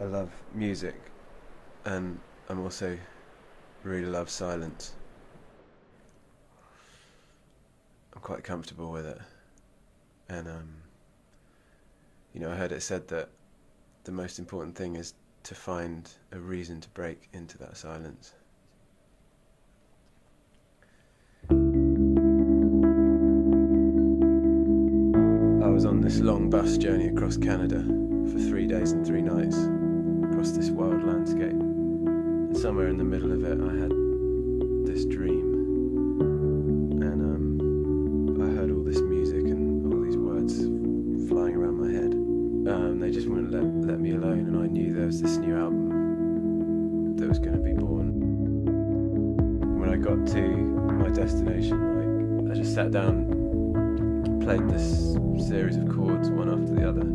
love music, and I'm also really love silence. I'm quite comfortable with it, and you know, I heard it said that the most important thing is to find a reason to break into that silence. I was on this long bus journey across Canada for 3 days and 3 nights, across this wild landscape. And somewhere in the middle of it I had this dream, and I heard all this music and all these words flying around my head. They just wouldn't let me alone, and I knew there was this new album that was going to be born. When I got to my destination, like, I just sat down, played this series of chords one after the other.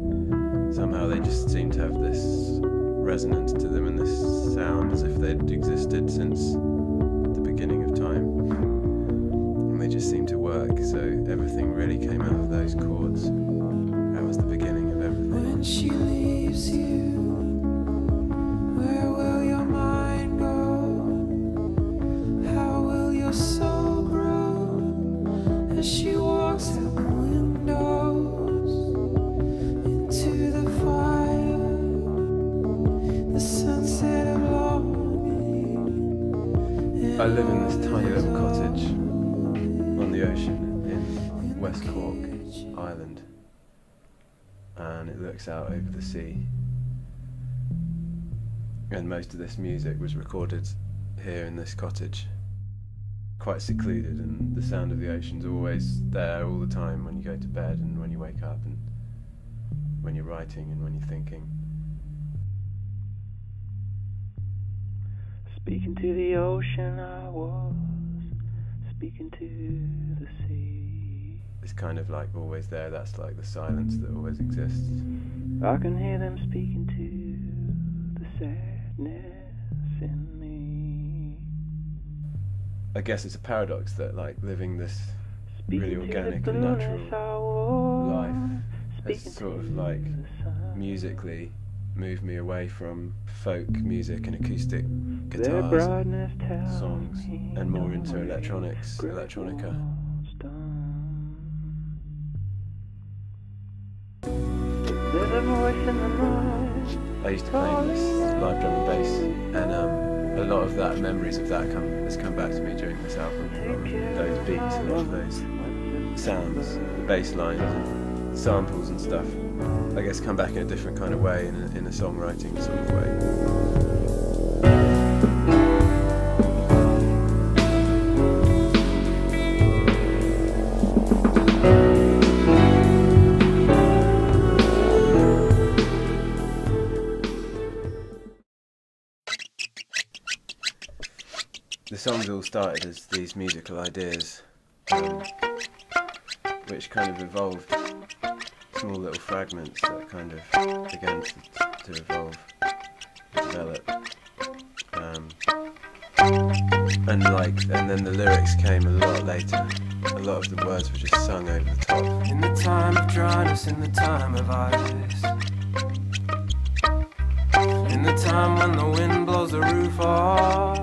Somehow they just seemed to have this resonance to them and this sound as if they'd existed since the beginning of time. And they just seemed to work, so everything really came out of those chords. That was the beginning of everything. When she leaves you, where will your mind go? How will your soul grow as she walks out the windows into the fire, the sunset of longing? I live in this tiny little cottage on the ocean in West Cork Island, and it looks out over the sea. And most of this music was recorded here in this cottage, quite secluded, and the sound of the ocean's always there all the time when you go to bed and when you wake up and when you're writing and when you're thinking. Speaking to the ocean, I was speaking to the sea. It's kind of like always there, that's like the silence that always exists. I can hear them speaking to the sadness in me. I guess it's a paradox that, like, living this really Speaking organic to the and natural stillness I was, life has speaking sort of to like the sun. musically moved me away from folk music and acoustic Their guitars brightness and tells songs, me and more no into way electronics, great electronica. was done. There's a voice in the night. I used to play in this live drum and bass, and a lot of that, memories of that has come back to me during this album. A lot of those beats, a lot of those sounds, the bass lines and the samples and stuff, I guess come back in a different kind of way, in a songwriting sort of way. The songs all started as these musical ideas, which kind of evolved, small little fragments that kind of began to evolve, develop, and then the lyrics came a lot later. A lot of the words were just sung over the top. In the time of dryness, in the time of ice, in the time when the wind blows the roof off,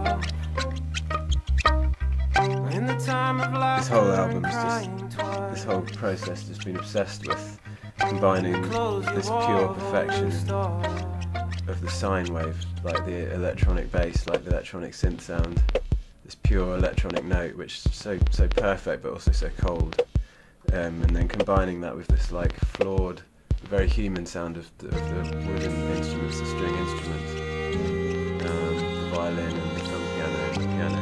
in the time of This whole album's this whole process has been obsessed with combining this pure perfection of the sine wave, like the electronic bass, like the electronic synth sound, this pure electronic note which is so perfect but also so cold, and then combining that with this like flawed, very human sound of the wooden instruments, the string instruments, the violin and the piano and the piano,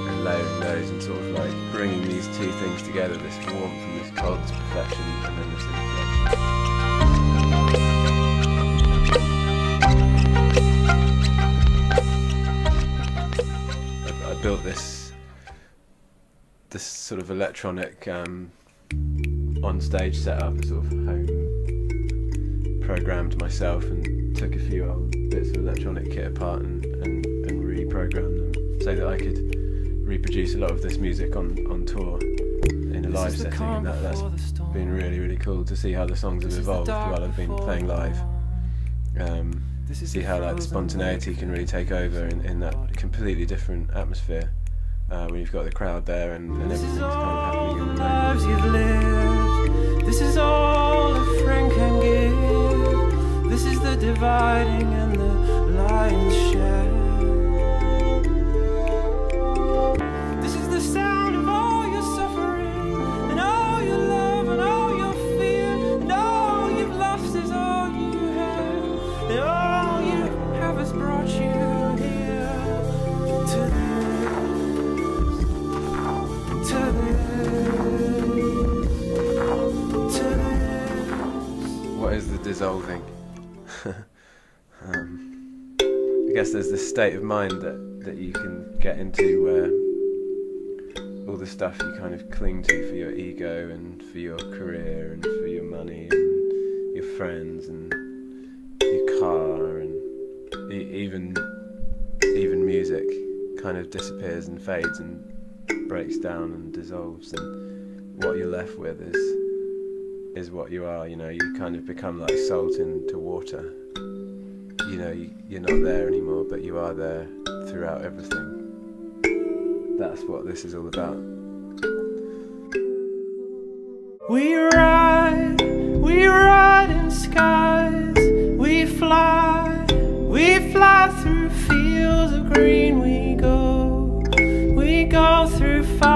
and layering those and sort of like bringing these two things together, this warmth and this cold, this perfection, and then this inflection. I built this sort of electronic on-stage setup, a sort of home programmed myself, and took a few old bits of electronic kit apart and reprogrammed them so that I could reproduce a lot of this music on tour in a live setting, and that's been really, really cool to see how the songs have evolved while I've been playing live. see how like spontaneity can really take over in that completely different atmosphere when you've got the crowd there and everything's kind of happening in the lives you've lived. This is all a friend can give. This is the dividing and the lion's share. This is the sound of all your suffering and all your love and all your fear, and all you've lost is all you have, and all you have has brought you here to this. What is the dissolving? I guess there's this state of mind that you can get into where all the stuff you kind of cling to for your ego and for your career and for your money and your friends and your car and even music kind of disappears and fades and breaks down and dissolves, and what you're left with is what you are. You know, you kind of become like salt into water. You know, you're not there anymore, but you are there throughout everything. That's what this is all about. We ride in skies, we fly through fields of green, we go through fire.